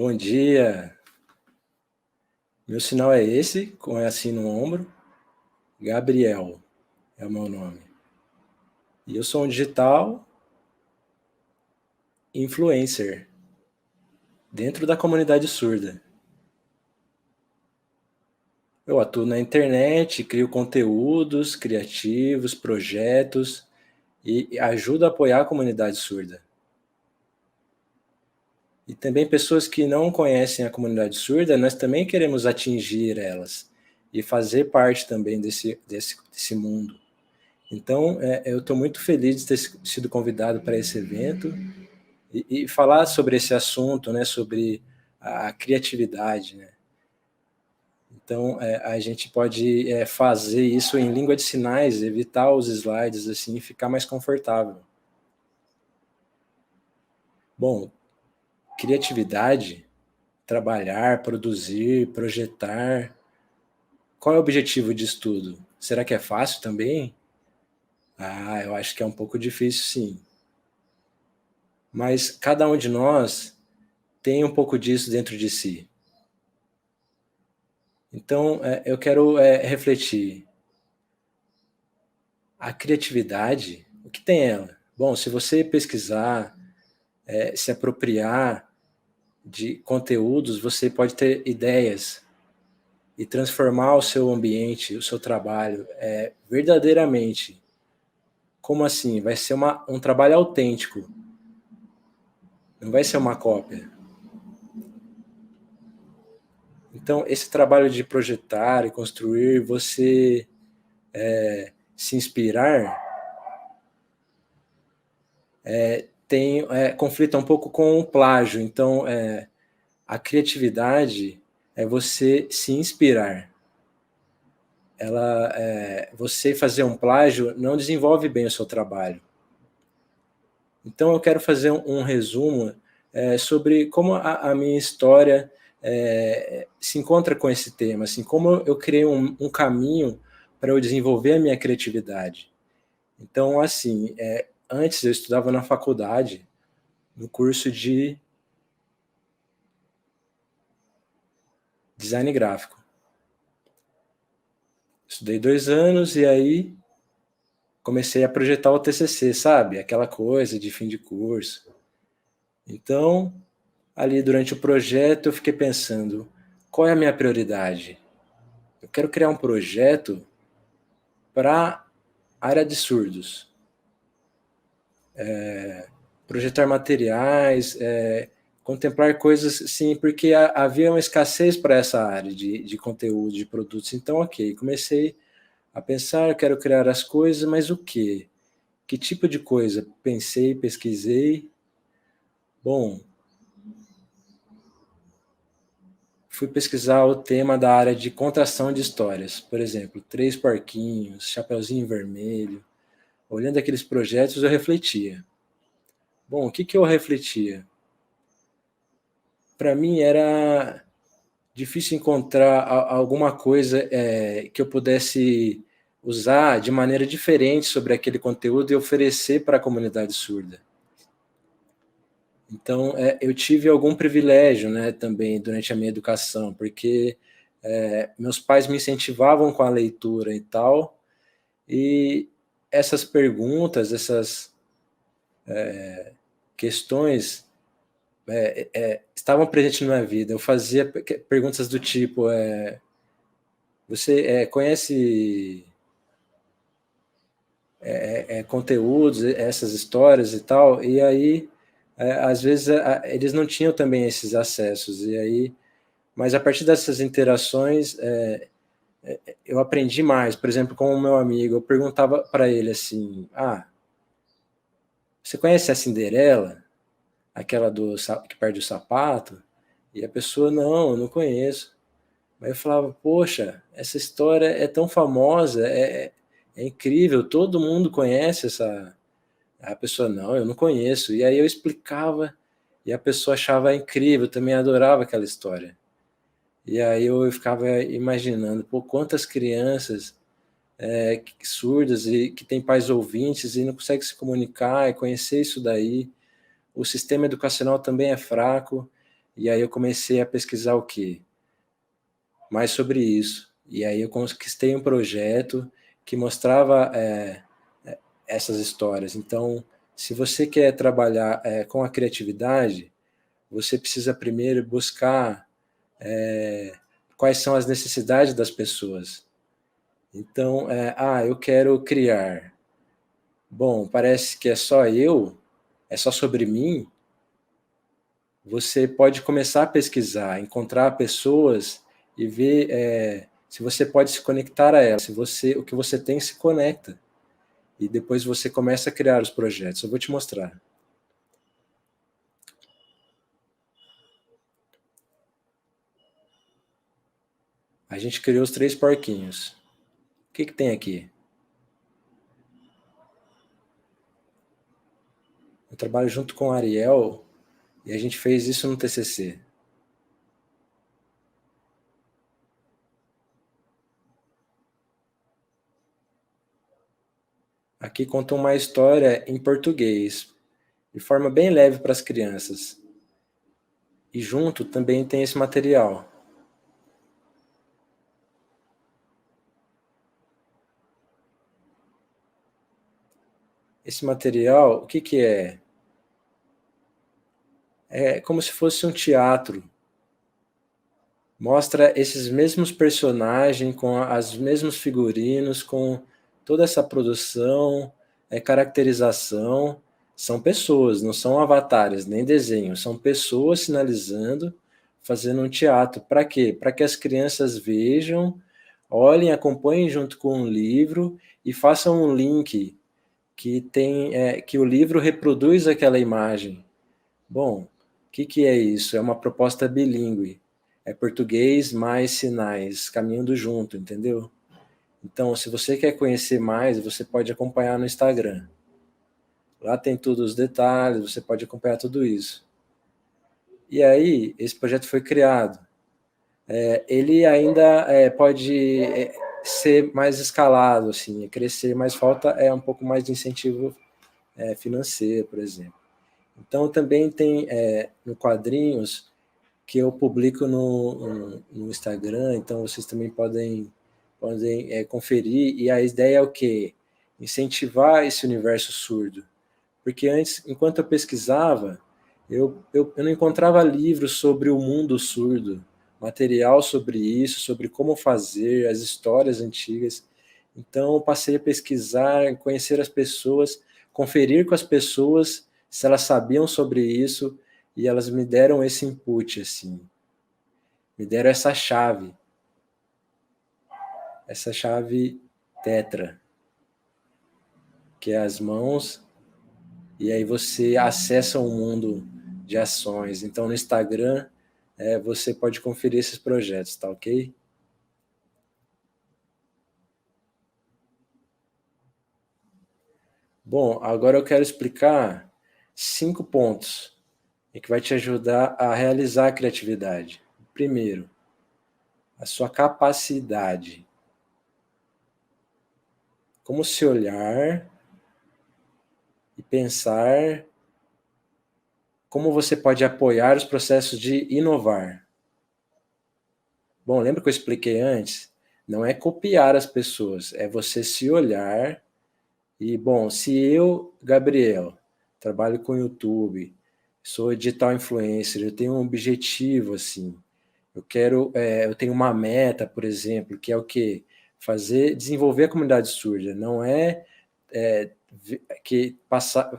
Bom dia. Meu sinal é esse, com assim no ombro. Gabriel é o meu nome. E eu sou um digital influencer dentro da comunidade surda. Eu atuo na internet, crio conteúdos criativos, projetos e ajudo a apoiar a comunidade surda. E também pessoas que não conhecem a comunidade surda, nós também queremos atingir elas e fazer parte também desse mundo. Então, eu estou muito feliz de ter sido convidado para esse evento e falar sobre esse assunto, né, sobre a criatividade, né? Então, a gente pode fazer isso em língua de sinais, evitar os slides assim e ficar mais confortável. Bom, criatividade, trabalhar, produzir, projetar. Qual é o objetivo de estudo? Será que é fácil também? Ah, eu acho que é um pouco difícil, sim. Mas cada um de nós tem um pouco disso dentro de si. Então, eu quero refletir. A criatividade, o que tem ela? Bom, se você pesquisar, se apropriar de conteúdos, você pode ter ideias e transformar o seu ambiente, o seu trabalho, verdadeiramente. Como assim? Vai ser um trabalho autêntico, não vai ser uma cópia. Então, esse trabalho de projetar e construir, você se inspirar, conflita um pouco com o plágio. Então, a criatividade é você se inspirar. Você fazer um plágio não desenvolve bem o seu trabalho. Então, eu quero fazer um resumo sobre como a minha história se encontra com esse tema, assim, como eu criei um caminho para eu desenvolver a minha criatividade. Então, assim, antes eu estudava na faculdade, no curso de design gráfico. Estudei 2 anos e aí comecei a projetar o TCC, sabe? Aquela coisa de fim de curso. Então, ali durante o projeto eu fiquei pensando, qual é a minha prioridade? Eu quero criar um projeto para a área de surdos. Projetar materiais, contemplar coisas, sim, porque havia uma escassez para essa área de conteúdo, de produtos. Então, ok, comecei a pensar, quero criar as coisas, mas o quê? Que tipo de coisa? Pensei, pesquisei. Bom, fui pesquisar o tema da área de contação de histórias. Por exemplo, Três Porquinhos, Chapeuzinho Vermelho. Olhando aqueles projetos, eu refletia. Bom, o que eu refletia? Para mim era difícil encontrar alguma coisa que eu pudesse usar de maneira diferente sobre aquele conteúdo e oferecer para a comunidade surda. Então, eu tive algum privilégio, né, também durante a minha educação, porque meus pais me incentivavam com a leitura e tal, e essas perguntas, essas questões estavam presentes na minha vida. Eu fazia perguntas do tipo: você conhece conteúdos, essas histórias e tal? E aí, às vezes, eles não tinham também esses acessos. E aí, mas a partir dessas interações, eu aprendi mais. Por exemplo, com o meu amigo, eu perguntava para ele assim: você conhece a Cinderela? Aquela que perde o sapato? E a pessoa, não, eu não conheço. Mas eu falava, poxa, essa história é tão famosa, é incrível, todo mundo conhece essa. A pessoa, não, eu não conheço. E aí eu explicava, e a pessoa achava incrível, também adorava aquela história. E aí eu ficava imaginando, pô, quantas crianças surdas e que têm pais ouvintes e não conseguem se comunicar e conhecer isso daí. O sistema educacional também é fraco. E aí eu comecei a pesquisar o quê? Mais sobre isso. E aí eu conquistei um projeto que mostrava essas histórias. Então, se você quer trabalhar com a criatividade, você precisa primeiro buscar quais são as necessidades das pessoas. Então, eu quero criar. Bom, parece que é só eu, é só sobre mim. Você pode começar a pesquisar, encontrar pessoas e ver se você pode se conectar a elas, se o que você tem se conecta. E depois você começa a criar os projetos. Eu vou te mostrar. A gente criou os 3 porquinhos. O que tem aqui? Eu trabalho junto com o Ariel e a gente fez isso no TCC. Aqui conta uma história em português, de forma bem leve para as crianças. E junto também tem esse material. Esse material, o que é? É como se fosse um teatro. Mostra esses mesmos personagens, com os mesmos figurinos, com toda essa produção, caracterização. São pessoas, não são avatares, nem desenhos. São pessoas sinalizando, fazendo um teatro. Para quê? Para que as crianças vejam, olhem, acompanhem junto com o livro e façam um link que o livro reproduz aquela imagem. Bom, o que é isso? É uma proposta bilíngue. É português mais sinais, caminhando junto, entendeu? Então, se você quer conhecer mais, você pode acompanhar no Instagram. Lá tem todos os detalhes, você pode acompanhar tudo isso. E aí, esse projeto foi criado. Ele ainda pode ser mais escalado, assim, crescer, mas falta um pouco mais de incentivo financeiro, por exemplo. Então, também tem no Quadrinhos, que eu publico no Instagram, então vocês também podem conferir. E a ideia é o quê? Incentivar esse universo surdo. Porque antes, enquanto eu pesquisava, eu não encontrava livros sobre o mundo surdo, material sobre isso, sobre como fazer, as histórias antigas. Então, eu passei a pesquisar, conhecer as pessoas, conferir com as pessoas se elas sabiam sobre isso, e elas me deram esse input, assim. Me deram essa chave tetra, que é as mãos, e aí você acessa um mundo de ações. Então, no Instagram, você pode conferir esses projetos, tá ok? Bom, agora eu quero explicar 5 pontos que vai te ajudar a realizar a criatividade. Primeiro, a sua capacidade. Como se olhar e pensar como você pode apoiar os processos de inovar. Bom, lembra que eu expliquei antes? Não é copiar as pessoas, é você se olhar e, bom, se eu, Gabriel, trabalho com YouTube, sou digital influencer, eu tenho um objetivo, assim, eu tenho uma meta, por exemplo, que é o quê? Desenvolver a comunidade surda, não que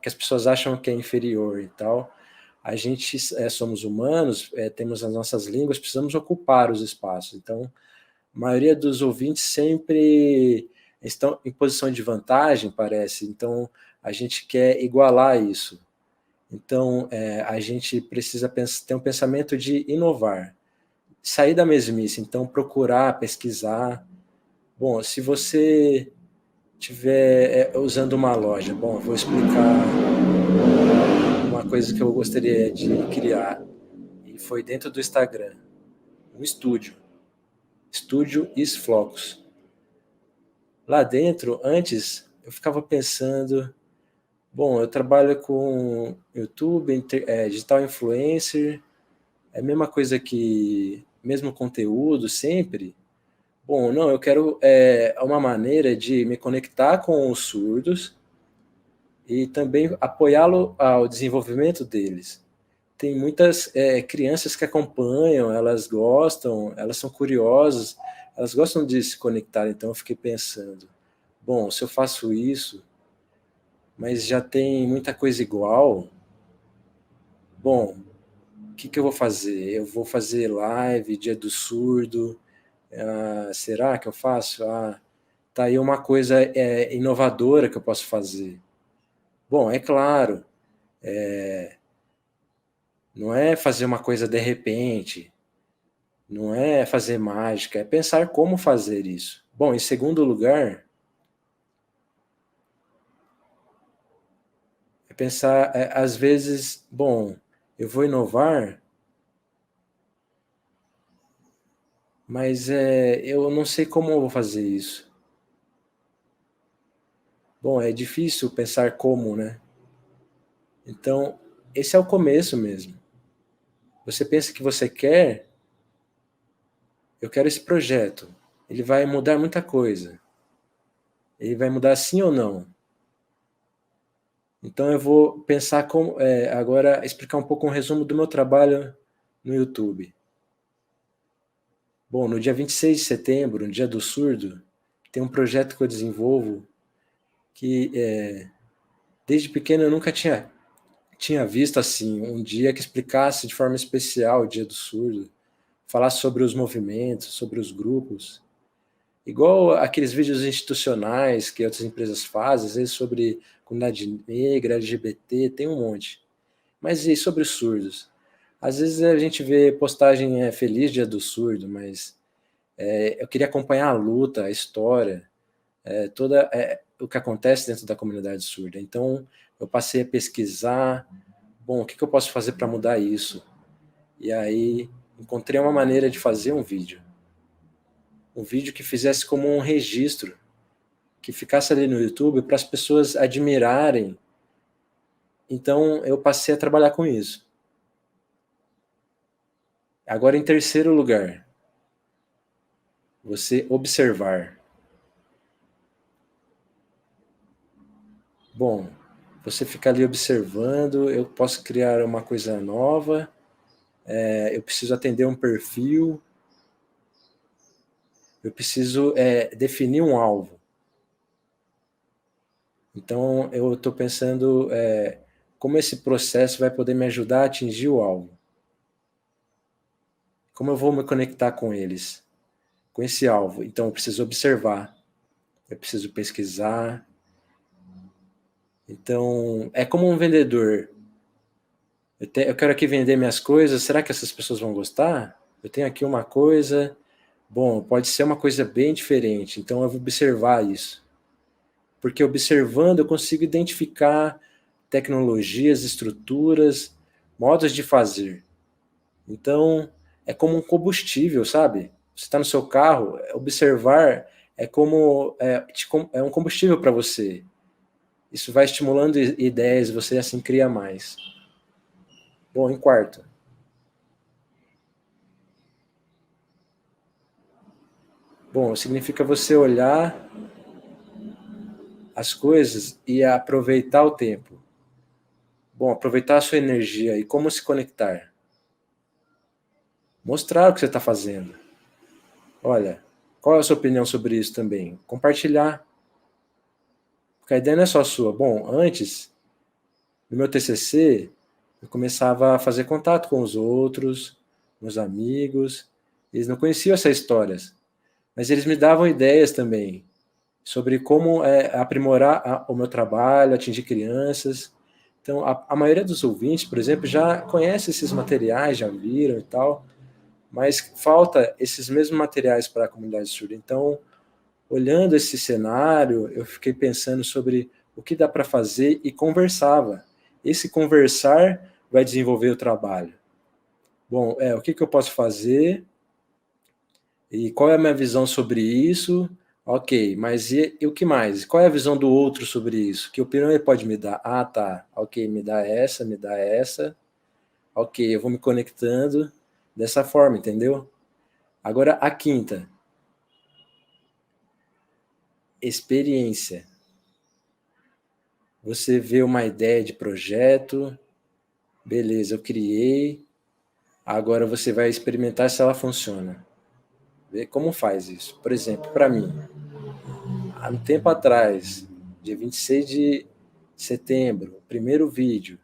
as pessoas acham que é inferior e tal. A gente somos humanos, temos as nossas línguas, precisamos ocupar os espaços. Então, a maioria dos ouvintes sempre estão em posição de vantagem, parece. Então, a gente quer igualar isso. Então, a gente precisa ter um pensamento de inovar, sair da mesmice. Então, procurar, pesquisar. Bom, se você estiver usando uma loja, bom, vou explicar uma coisa que eu gostaria de criar, e foi dentro do Instagram, um estúdio Isflocos. Lá dentro, antes, eu ficava pensando, bom, eu trabalho com YouTube, digital influencer, É a mesma coisa que, mesmo conteúdo, sempre. Bom, não, eu quero uma maneira de me conectar com os surdos e também apoiá-lo ao desenvolvimento deles. Tem muitas crianças que acompanham, elas gostam, elas são curiosas, elas gostam de se conectar, então eu fiquei pensando, bom, se eu faço isso, mas já tem muita coisa igual, bom, o que que eu vou fazer? Eu vou fazer live, dia do surdo, será que eu faço? Tá aí uma coisa inovadora que eu posso fazer. Bom, é claro, não é fazer uma coisa de repente, não é fazer mágica, é pensar como fazer isso. Bom, em segundo lugar, é pensar, às vezes, bom, eu vou inovar, mas eu não sei como eu vou fazer isso. Bom, é difícil pensar como, né? Então, esse é o começo mesmo. Você pensa que você quer, eu quero esse projeto. Ele vai mudar muita coisa. Ele vai mudar sim ou não? Então eu vou pensar como, agora explicar um pouco um resumo do meu trabalho no YouTube. Bom, no dia 26 de setembro, no dia do surdo, tem um projeto que eu desenvolvo que desde pequeno eu nunca tinha visto assim, um dia que explicasse de forma especial o dia do surdo, falasse sobre os movimentos, sobre os grupos. Igual aqueles vídeos institucionais que outras empresas fazem, às vezes sobre comunidade negra, LGBT, tem um monte. Mas e sobre os surdos? Às vezes a gente vê postagem feliz dia do surdo, mas eu queria acompanhar a luta, a história, toda o que acontece dentro da comunidade surda. Então eu passei a pesquisar, bom, o que eu posso fazer para mudar isso? E aí encontrei uma maneira de fazer um vídeo que fizesse como um registro, que ficasse ali no YouTube para as pessoas admirarem. Então eu passei a trabalhar com isso. Agora, em terceiro lugar, você observar. Bom, você fica ali observando, eu posso criar uma coisa nova, eu preciso atender um perfil, eu preciso definir um alvo. Então, eu estou pensando como esse processo vai poder me ajudar a atingir o alvo. Como eu vou me conectar com eles, com esse alvo. Então, eu preciso observar, eu preciso pesquisar. Então, é como um vendedor. Eu quero aqui vender minhas coisas, será que essas pessoas vão gostar? Eu tenho aqui uma coisa, bom, pode ser uma coisa bem diferente, então eu vou observar isso. Porque observando eu consigo identificar tecnologias, estruturas, modos de fazer. Então, é como um combustível, sabe? Você está no seu carro, observar é como é um combustível para você. Isso vai estimulando ideias, você assim cria mais. Bom, em quarto, bom, significa você olhar as coisas e aproveitar o tempo. Bom, aproveitar a sua energia e como se conectar. Mostrar o que você está fazendo. Olha, qual é a sua opinião sobre isso também? Compartilhar. Porque a ideia não é só sua. Bom, antes, no meu TCC, eu começava a fazer contato com os outros, meus amigos. Eles não conheciam essas histórias, mas eles me davam ideias também sobre como aprimorar o meu trabalho, atingir crianças. Então, a maioria dos ouvintes, por exemplo, já conhece esses materiais, já viram e tal, mas falta esses mesmos materiais para a comunidade surda. Então, olhando esse cenário, eu fiquei pensando sobre o que dá para fazer e conversava. Esse conversar vai desenvolver o trabalho. Bom, o que eu posso fazer e qual é a minha visão sobre isso? Ok, mas e o que mais? Qual é a visão do outro sobre isso? Que opinião ele pode me dar? Ah, tá. Ok, me dá essa, me dá essa. Ok, eu vou me conectando. dessa forma, entendeu? Agora, a quinta, experiência. Você vê uma ideia de projeto, beleza, eu criei, agora você vai experimentar se ela funciona. Vê como faz isso. Por exemplo, para mim, há um tempo atrás, dia 26 de setembro, primeiro vídeo,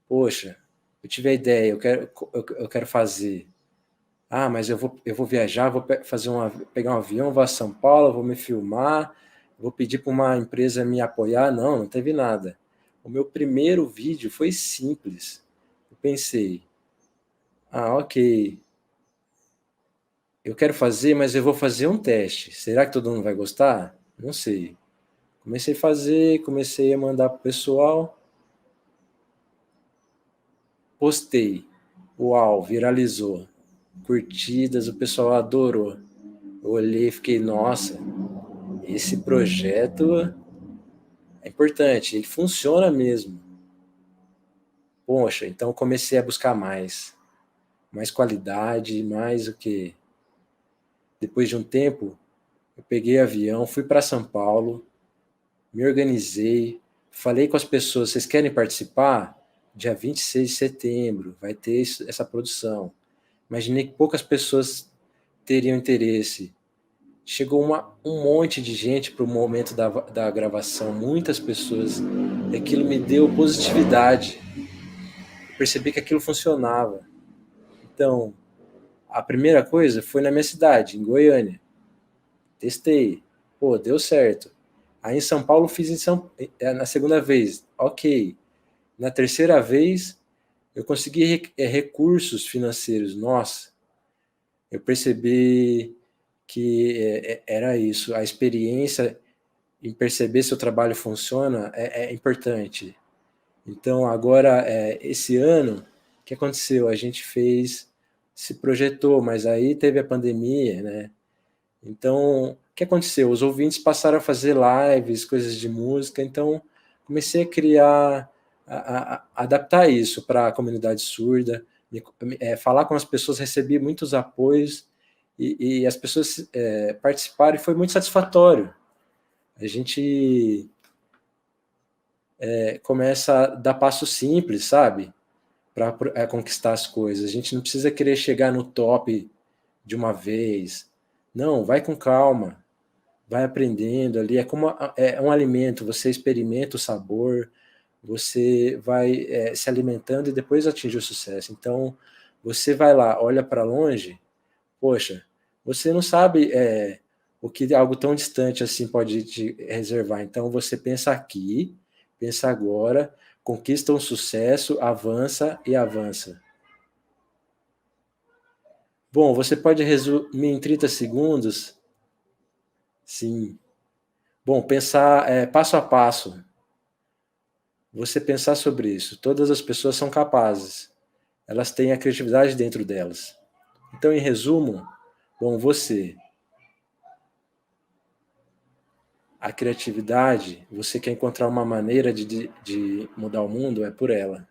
poxa, eu tive a ideia, eu quero fazer. Ah, mas eu vou viajar, pegar um avião, vou a São Paulo, vou me filmar, vou pedir para uma empresa me apoiar. Não, não teve nada. O meu primeiro vídeo foi simples. Eu pensei, ok, eu quero fazer, mas eu vou fazer um teste. Será que todo mundo vai gostar? Não sei. Comecei a fazer, comecei a mandar pro pessoal, postei. Uau, viralizou. Curtidas, o pessoal adorou. Eu olhei e fiquei, nossa, esse projeto é importante, ele funciona mesmo. Poxa, então comecei a buscar mais qualidade, mais o que. Depois de um tempo, eu peguei avião, fui para São Paulo, me organizei, falei com as pessoas, vocês querem participar? Dia 26 de setembro vai ter essa produção. Imaginei que poucas pessoas teriam interesse. Chegou um monte de gente para o momento da gravação, muitas pessoas, e aquilo me deu positividade. Eu percebi que aquilo funcionava. Então, a primeira coisa foi na minha cidade, em Goiânia. Testei. Pô, deu certo. Aí em São Paulo fiz na segunda vez. Ok. Na terceira vez, eu consegui recursos financeiros. Nossa, eu percebi que era isso. A experiência em perceber se o trabalho funciona é importante. Então, agora, esse ano, o que aconteceu? A gente se projetou, mas aí teve a pandemia, né? Então, o que aconteceu? Os ouvintes passaram a fazer lives, coisas de música, então comecei a criar, adaptar isso para a comunidade surda, falar com as pessoas, recebi muitos apoios e as pessoas participaram e foi muito satisfatório. A gente começa a dar passos simples, sabe? Para conquistar as coisas. A gente não precisa querer chegar no top de uma vez. Não, vai com calma. Vai aprendendo ali. É como é um alimento. Você experimenta o sabor, você vai se alimentando e depois atinge o sucesso. Então, você vai lá, olha para longe, poxa, você não sabe o que algo tão distante assim pode te reservar. Então você pensa aqui, pensa agora, conquista um sucesso, avança e avança. Bom, você pode resumir em 30 segundos? Sim. Bom, pensar passo a passo. Você pensar sobre isso. Todas as pessoas são capazes. Elas têm a criatividade dentro delas. Então, em resumo, bom, a criatividade, você quer encontrar uma maneira de mudar o mundo, é por ela.